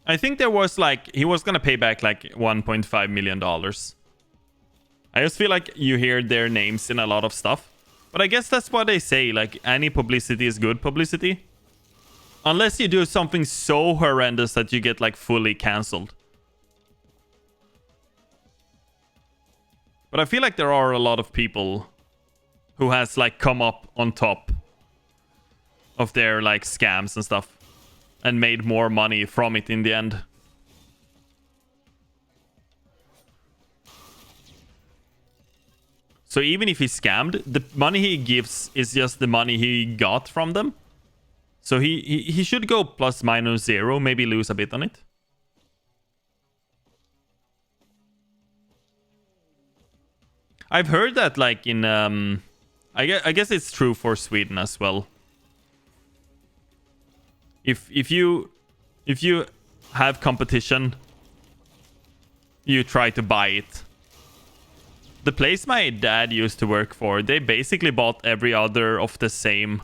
I think there was like, he was gonna pay back like $1.5 million. I just feel like you hear their names in a lot of stuff. But I guess that's what they say, like any publicity is good publicity. Unless you do something so horrendous that you get like fully cancelled. But I feel like there are a lot of people who has like come up on top of their like scams and stuff. And made more money from it in the end. So even if he scammed, the money he gives is just the money he got from them. So he should go plus minus 0, maybe lose a bit on it. I've heard that like in I guess it's true for Sweden as well. If you have competition, you try to buy it. The place my dad used to work for, they basically bought every other of the same.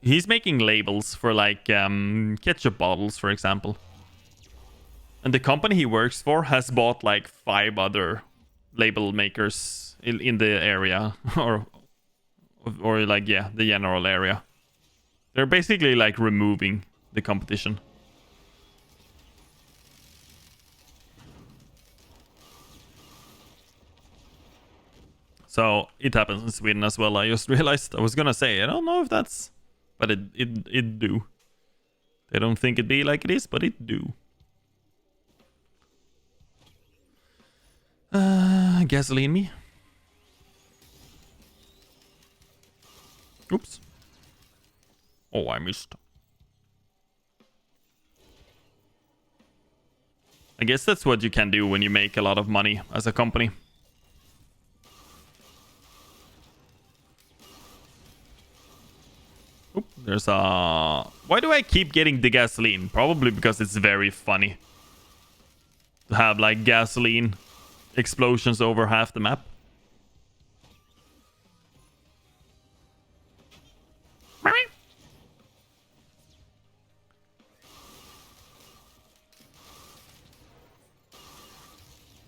He's making labels for like ketchup bottles, for example. And the company he works for has bought like 5 other label makers in the area, or like, yeah, the general area. They're basically like removing the competition. So it happens in Sweden as well. I just realized, I was gonna say, I don't know if that's, but it do. They don't think it be like it is, but it do. Gasoline me. Oops. Oh, I missed. I guess that's what you can do when you make a lot of money as a company. Oop, there's a... Why do I keep getting the gasoline? Probably because it's very funny to have like gasoline explosions over half the map.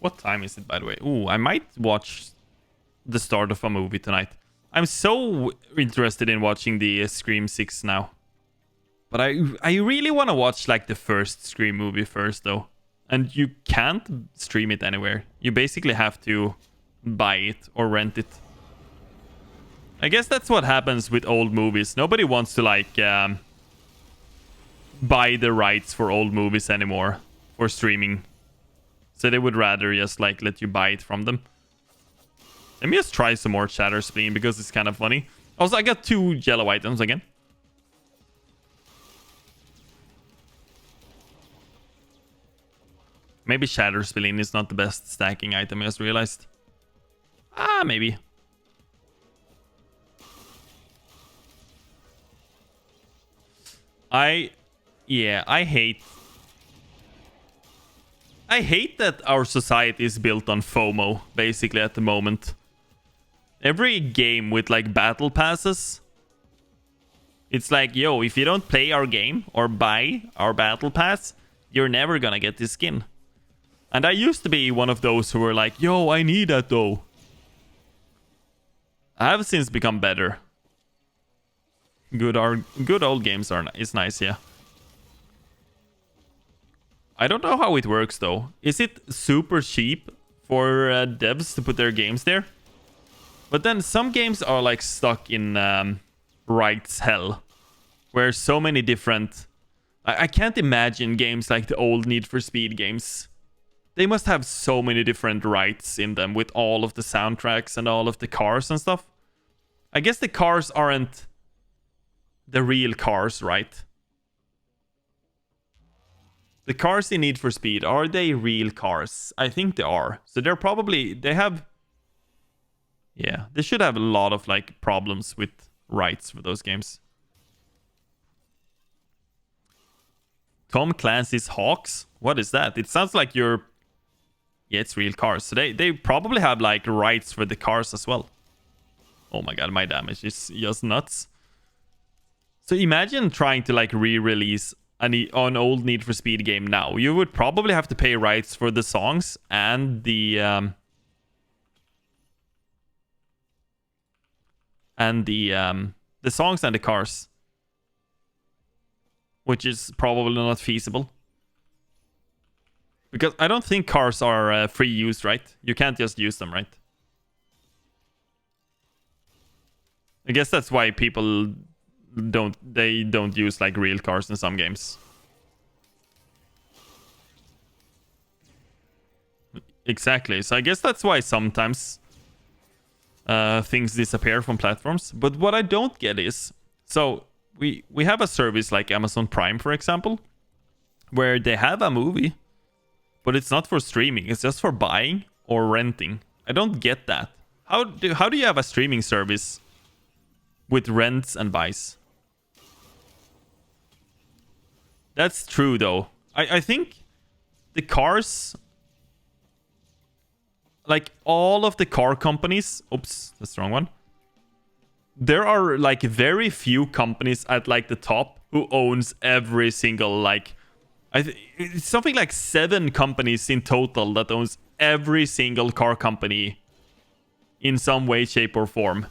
What time is it, by the way? Ooh, I might watch the start of a movie tonight. I'm so interested in watching the Scream 6 now. But I really want to watch like the first Scream movie first, though. And you can't stream it anywhere. You basically have to buy it or rent it. I guess that's what happens with old movies. Nobody wants to like buy the rights for old movies anymore for streaming. So they would rather just like let you buy it from them. Let me just try some more Shatter Spleen because it's kind of funny. Also, I got 2 yellow items again. Maybe Shatter Spleen is not the best stacking item, I just realized. Ah, maybe. I hate that our society is built on FOMO, basically, at the moment. Every game with, like, battle passes It's like, yo, if you don't play our game or buy our battle pass, you're never gonna get this skin. And I used to be one of those who were like, yo, I need that though. I have since become better. Good old games is nice, yeah. I don't know how it works though. Is it super cheap for devs to put their games there? But then some games are like stuck in rights hell, where so many different... I can't imagine games like the old Need for Speed games. They must have so many different rights in them with all of the soundtracks and all of the cars and stuff. I guess the cars aren't the real cars, right? The cars in Need for Speed, are they real cars? I think they are. So they're probably... They have... Yeah, they should have a lot of like problems with rights for those games. Tom Clancy's Hawks? What is that? It sounds like you're... Yeah, it's real cars. So they probably have like rights for the cars as well. Oh my god, my damage is just nuts. So imagine trying to like re-release an old Need for Speed game now. You would probably have to pay rights for the songs and the songs and the cars, which is probably not feasible. Because I don't think cars are free use, right? You can't just use them, right? I guess that's why people don't use like real cars in some games. Exactly. So I guess that's why sometimes things disappear from platforms. But what I don't get is, so we have a service like Amazon Prime, for example, where they have a movie, but it's not for streaming. It's just for buying or renting. I don't get that. How do you have a streaming service with rents and buys? That's true, though. I think the cars... Like, all of the car companies... Oops, that's the wrong one. There are, like, very few companies at, like, the top who owns every single, like... it's something like 7 companies in total that owns every single car company in some way, shape, or form.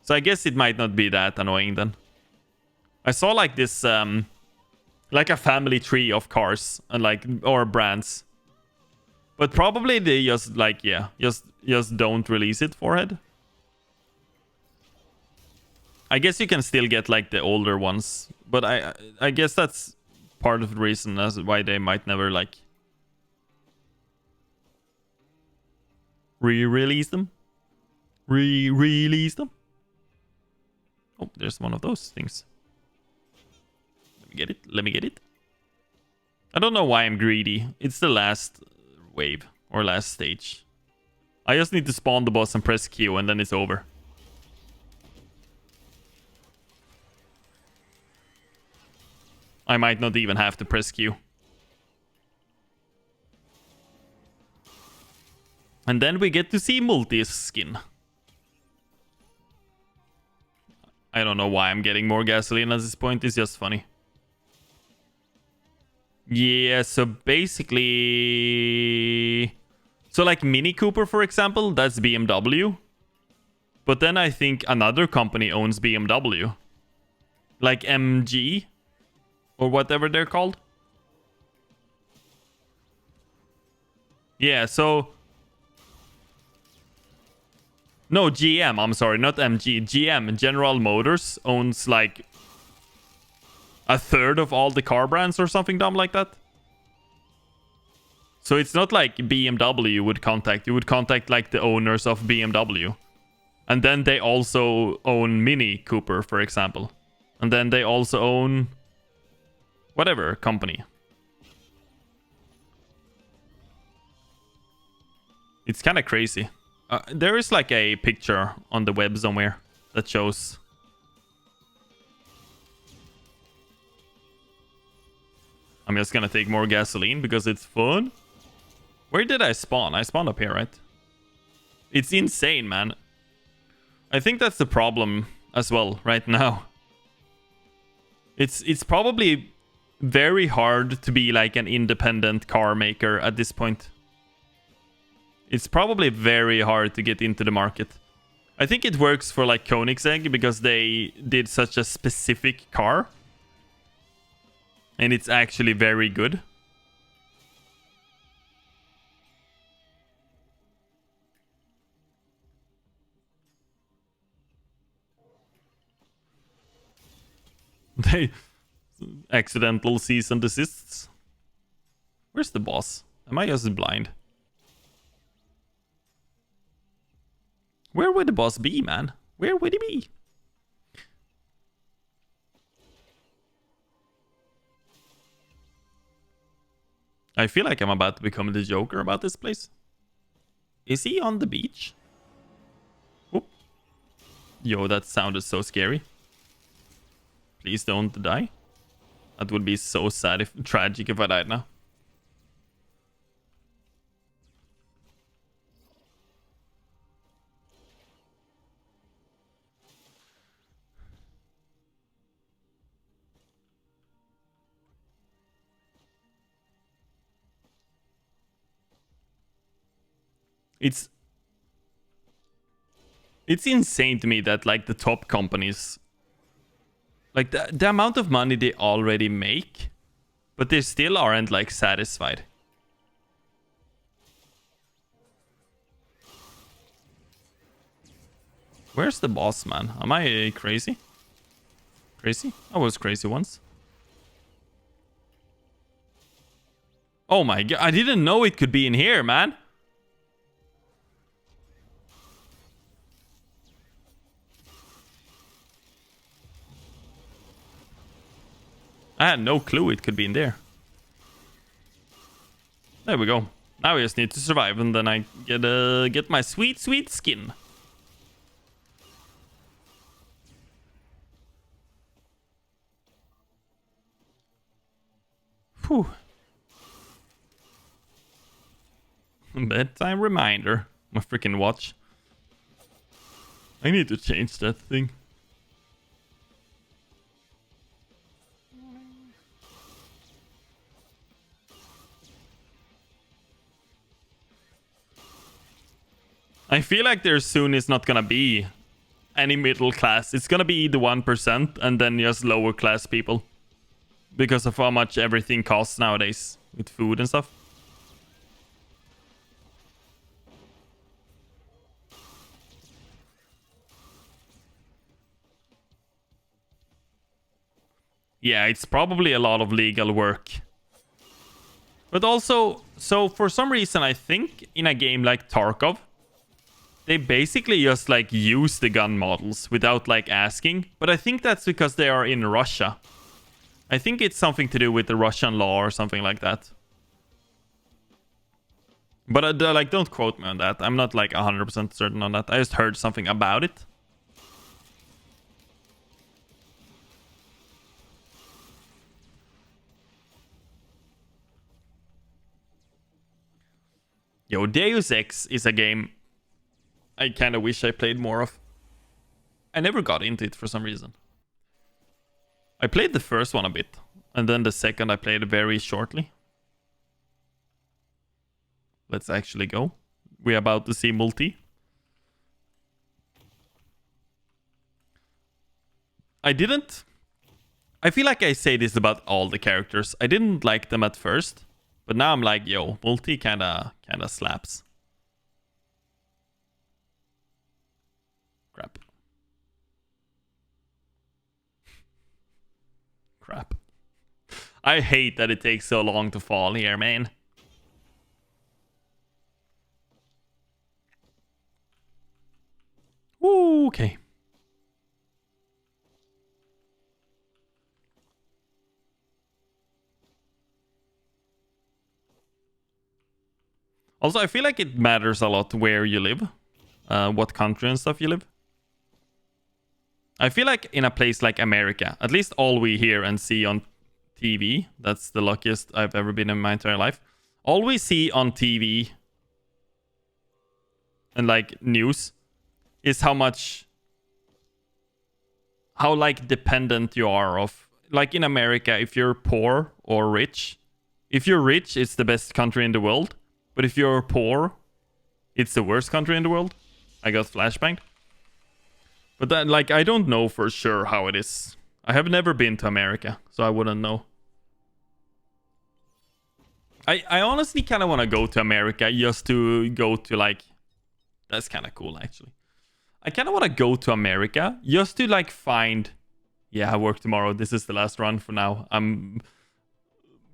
So I guess it might not be that annoying then. I saw like this, like a family tree of cars and like, or brands. But probably they just like, yeah, just don't release it forehead. I guess you can still get like the older ones, but I guess that's part of the reason as why they might never like re-release them. Re-release them. Oh, there's one of those things. Let me get it. Let me get it. I don't know why I'm greedy. It's the last wave or last stage. I just need to spawn the boss and press Q and then it's over. I might not even have to press Q. And then we get to see Multi's skin. I don't know why I'm getting more gasoline at this point. It's just funny. Yeah, so basically... So like Mini Cooper, for example, that's BMW. But then I think another company owns BMW. Like MG. Or whatever they're called. Yeah, so... No, GM, I'm sorry, not MG. GM, General Motors, owns like a third of all the car brands or something dumb like that. So it's not like BMW you would contact. You would contact like the owners of BMW. And then they also own Mini Cooper, for example. And then they also own whatever company. It's kind of crazy. There is like a picture on the web somewhere that shows. I'm just gonna take more gasoline because it's fun. Where did I spawn? I spawned up here, right? It's insane, man. I think that's the problem as well right now. It's probably very hard to be like an independent car maker at this point. It's probably very hard to get into the market. I think it works for like Koenigsegg because they did such a specific car. And it's actually very good. They accidental cease and desists. Where's the boss? Am I just blind? Where would the boss be, man? Where would he be? I feel like I'm about to become the Joker about this place. Is he on the beach? Oop. Yo, that sounded so scary. Please don't die. That would be so sad if tragic if I died now. It's insane to me that like the top companies, like the amount of money they already make, but they still aren't like satisfied. Where's the boss, man? Am I crazy? Crazy? I was crazy once. Oh my god, I didn't know it could be in here, man. I had no clue it could be in there. There we go. Now we just need to survive, and then I get my sweet, sweet skin. Whew. Bedtime reminder. My freaking watch. I need to change that thing. I feel like there soon is not gonna be any middle class. It's gonna be the 1% and then just lower class people. Because of how much everything costs nowadays with food and stuff. Yeah, it's probably a lot of legal work. But also, so for some reason I think in a game like Tarkov, they basically just like use the gun models without like asking. But I think that's because they are in Russia. I think it's something to do with the Russian law or something like that. But like, don't quote me on that. I'm not like 100% certain on that. I just heard something about it. Yo, Deus Ex is a game I kind of wish I played more of. I never got into it for some reason. I played the first one a bit, and then the second I played very shortly. Let's actually go. We're about to see multi. I feel like I say this about all the characters. I didn't like them at first, but now I'm like, yo, multi kinda slaps. Crap. Crap. I hate that it takes so long to fall here, man. Ooh, okay. Also, I feel like it matters a lot where you live. What country and stuff you live. I feel like in a place like America, at least all we hear and see on TV, that's the luckiest I've ever been in my entire life. All we see on TV and like news is how much how like dependent you are of, like in America, if you're poor or rich. If you're rich, it's the best country in the world. But if you're poor, it's the worst country in the world. I got flashbanged. But that, like, I don't know for sure how it is. I have never been to America, so I wouldn't know. I honestly kind of want to go to America just to go to, like... That's kind of cool, actually. I kind of want to go to America just to, like, find... Yeah, I work tomorrow. This is the last run for now.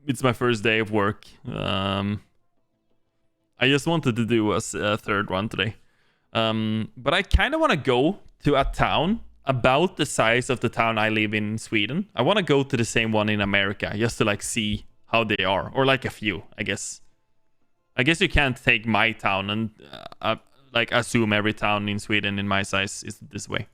It's my first day of work. I just wanted to do a third run today. But I kind of want to go to a town about the size of the town I live in Sweden. I want to go to the same one in America just to, like, see how they are. Or, like, a few, I guess. I guess you can't take my town and, like, assume every town in Sweden in my size is this way.